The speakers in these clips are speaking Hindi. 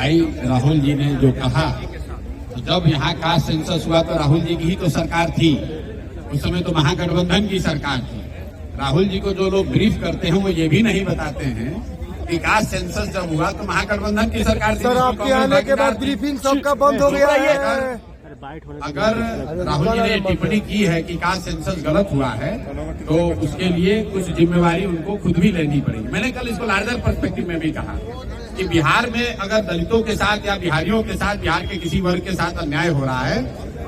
भाई राहुल जी ने जो कहा, तो जब यहाँ कास्ट सेंसस हुआ तो राहुल जी की ही तो सरकार थी, उस समय तो महागठबंधन की सरकार थी। राहुल जी को जो लोग ब्रीफ करते हैं वो ये भी नहीं बताते हैं कि कास्ट सेंसस जब हुआ तो महागठबंधन की सरकार थी। सर, आपके आने के बाद ब्रीफिंग सबका बंद हो गया है। अगर राहुल जी ने टिप्पणी की है कि कास्ट सेंसस गलत हुआ है तो उसके लिए कुछ जिम्मेवारी उनको खुद भी लेनी पड़ेगी। मैंने कल इसको लार्जर पर्सपेक्टिव में भी कहा कि बिहार में अगर दलितों के साथ या बिहारियों के साथ, बिहार के किसी वर्ग के साथ अन्याय हो रहा है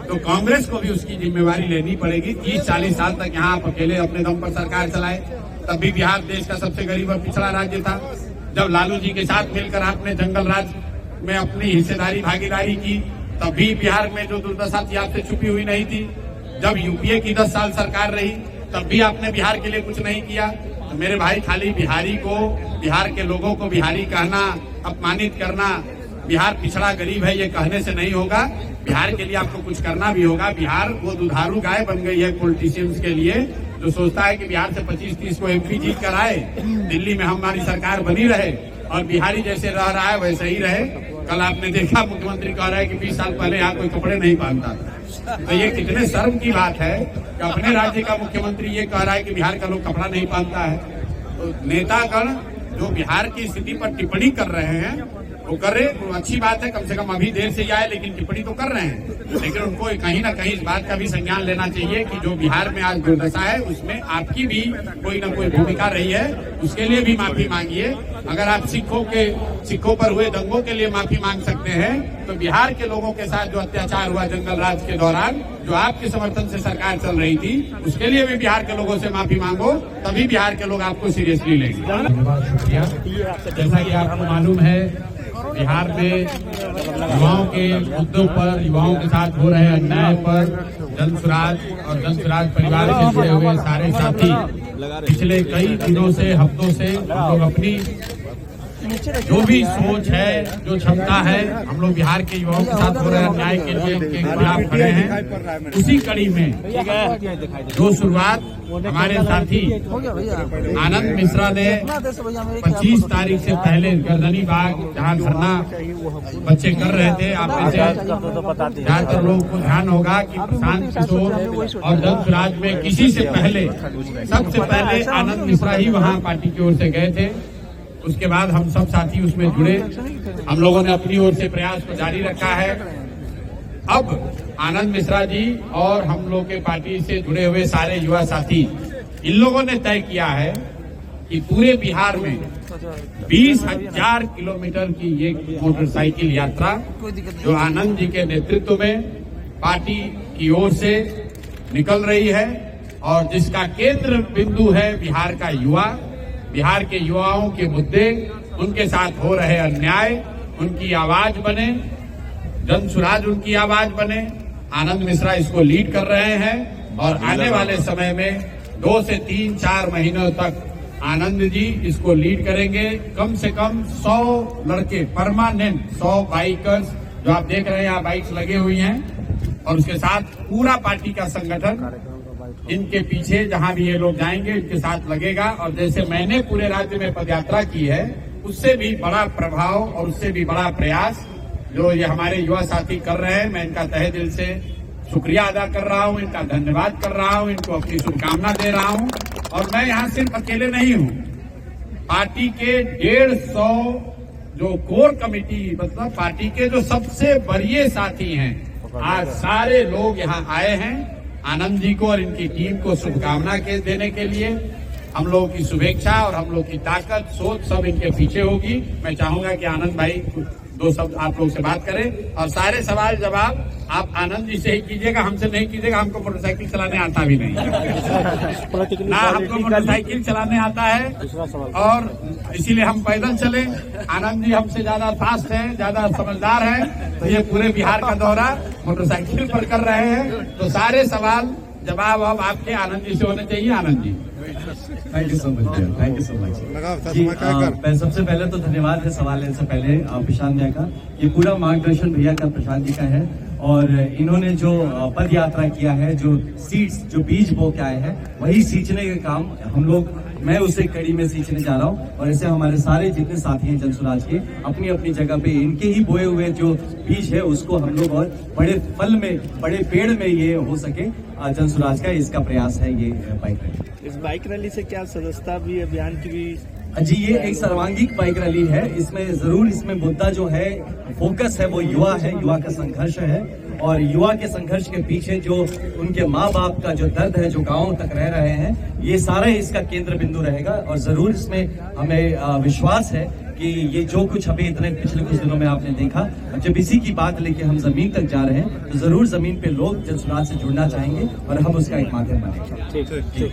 तो कांग्रेस को भी उसकी जिम्मेवारी लेनी पड़ेगी। 30-40 साल तक यहाँ आप अकेले अपने दम पर सरकार चलाए, तब भी बिहार देश का सबसे गरीब और पिछड़ा राज्य था। जब लालू जी के साथ मिलकर आपने जंगल राज में अपनी हिस्सेदारी भागीदारी की, तब भी बिहार में जो दुर्दशा थी आपसे छुपी हुई नहीं थी। जब यूपीए की 10 साल सरकार रही तब भी आपने बिहार के लिए कुछ नहीं किया। तो मेरे भाई, खाली बिहारी को, बिहार के लोगों को बिहारी कहना, अपमानित करना, बिहार पिछड़ा गरीब है ये कहने से नहीं होगा। बिहार के लिए आपको कुछ करना भी होगा। बिहार वो दुधारू गाय बन गई है पॉलिटिशियंस के लिए, जो सोचता है कि बिहार से 25-30 को एमपी जीत कर आए, दिल्ली में हमारी सरकार बनी रहे और बिहारी जैसे रह रहा है वैसे ही रहे। कल आपने देखा मुख्यमंत्री कह रहा है कि 20 साल पहले यहाँ कोई कपड़े नहीं पहनता था। तो ये कितने शर्म की बात है कि अपने राज्य का मुख्यमंत्री ये कह रहा है कि बिहार का लोग कपड़ा नहीं पहनता है। तो नेतागण जो बिहार की स्थिति पर टिप्पणी कर रहे हैं वो कर रहे, वो अच्छी बात है, कम से कम अभी देर से आए लेकिन टिप्पणी तो कर रहे हैं। लेकिन उनको कहीं ना कहीं इस बात का भी संज्ञान लेना चाहिए कि जो बिहार में आज दुर्दशा है उसमें आपकी भी कोई ना कोई भूमिका रही है, उसके लिए भी माफी मांगिए। अगर आप सिखों पर हुए दंगों के लिए माफी मांग सकते हैं तो बिहार के लोगों के साथ जो अत्याचार हुआ जंगल राज के दौरान, जो आपके समर्थन से सरकार चल रही थी, उसके लिए भी बिहार के लोगों से माफी मांगो, तभी बिहार के लोग आपको सीरियसली लेंगे। धन्यवाद, शुक्रिया। जैसा कि आपको मालूम है बिहार में युवाओं के मुद्दों पर, युवाओं के साथ हो रहे अन्याय पर जन स्वराज और जन स्वराज परिवार से जुड़े हुए सारे साथी पिछले कई दिनों से, हफ्तों से हम लोग अपनी जो भी सोच है, जो क्षमता है, हम लोग बिहार के युवाओं के साथ हो रहे अन्याय के लिए उनके खिलाफ खड़े हैं। उसी कड़ी में जो शुरुआत हमारे साथी आनंद मिश्रा ने 25 तारीख से पहले गर्दनी बाग जहां धरना बच्चे कर रहे थे, आप में से ज्यादातर लोगों को ध्यान होगा कि प्रशांत किशोर और जन स्वराज में किसी से पहले, सबसे पहले आनंद मिश्रा ही वहां पार्टी की ओर से गए थे। उसके बाद हम सब साथी उसमें जुड़े, हम लोगों ने अपनी ओर से प्रयास को जारी रखा है। अब आनंद मिश्रा जी और हम लोग के पार्टी से जुड़े हुए सारे युवा साथी, इन लोगों ने तय किया है कि पूरे बिहार में 20,000 किलोमीटर की ये मोटरसाइकिल यात्रा जो आनंद जी के नेतृत्व में पार्टी की ओर से निकल रही है और जिसका केंद्र बिंदु है बिहार का युवा, बिहार के युवाओं के मुद्दे, उनके साथ हो रहे अन्याय, उनकी आवाज बने, जन स्वराज उनकी आवाज बने। आनंद मिश्रा इसको लीड कर रहे हैं और आने वाले समय में 2 से 3-4 महीनों तक आनंद जी इसको लीड करेंगे। कम से कम 100 लड़के परमानेंट, 100 बाइकर्स जो आप देख रहे हैं यहाँ बाइक्स लगे हुई हैं, और उसके साथ पूरा पार्टी का संगठन इनके पीछे जहां भी ये लोग जाएंगे इनके साथ लगेगा। और जैसे मैंने पूरे राज्य में पदयात्रा की है, उससे भी बड़ा प्रभाव और उससे भी बड़ा प्रयास जो ये हमारे युवा साथी कर रहे हैं, मैं इनका तहे दिल से शुक्रिया अदा कर रहा हूं, इनका धन्यवाद कर रहा हूं, इनको अपनी शुभकामना दे रहा हूं। और मैं यहाँ सिर्फ अकेले नहीं हूं, पार्टी के 150 जो कोर कमेटी, मतलब पार्टी के जो सबसे वरीय साथी हैं, आज सारे लोग यहाँ आए हैं आनंद जी को और इनकी टीम को शुभकामना के देने के लिए। हम लोगों की शुभेच्छा और हम लोग की ताकत, सोच सब इनके पीछे होगी। मैं चाहूंगा कि आनंद भाई 2 शब्द आप लोग से बात करें और सारे सवाल जवाब आप आनंद जी से ही कीजिएगा, हमसे नहीं कीजिएगा। हमको मोटरसाइकिल चलाने आता भी नहीं ना, हमको मोटरसाइकिल चलाने आता है और इसीलिए हम पैदल चले। आनंद जी हमसे ज्यादा फास्ट हैं, ज्यादा समझदार हैं, तो ये पूरे बिहार का दौरा मोटरसाइकिल पर कर रहे हैं। तो सारे सवाल जवाब अब आपके आनंद जी से होने चाहिए। Anand ji, thank you so much, thank you so much. मैं सबसे पहले तो धन्यवाद है सवाल लेने से पहले प्रशांत भैया का। ये पूरा मार्गदर्शन भैया का, प्रशांत जी का है और इन्होंने जो पद यात्रा किया है, जो सीड्स, जो बीज बो के आए हैं, वही सींचने का काम हम लोग मैं उसे कड़ी में सींचने जा रहा हूँ। और ऐसे हमारे सारे जितने साथी हैं जनसुराज के, अपनी अपनी जगह पे इनके ही बोए हुए जो बीज है उसको हम लोग और बड़े फल में, बड़े पेड़ में ये हो सके, जनसुराज का इसका प्रयास है ये बाइक रैली। इस बाइक रैली से क्या सदस्यता भी अभियान की भी? जी, ये एक सर्वांगीण बाइक रैली है। इसमें जरूर इसमें मुद्दा जो है, फोकस है, वो युवा है, युवा का संघर्ष है। और युवा के संघर्ष के पीछे जो उनके माँ बाप का जो दर्द है, जो गाँव तक रह रहे हैं, ये सारा इसका केंद्र बिंदु रहेगा। और जरूर इसमें हमें विश्वास है कि ये जो कुछ अभी इतने पिछले कुछ दिनों में आपने देखा, जब इसी की बात लेके हम जमीन तक जा रहे हैं, तो जरूर जमीन पे लोग जनसुराज से जुड़ना चाहेंगे और हम उसका एक माध्यम बनेंगे। ठीक।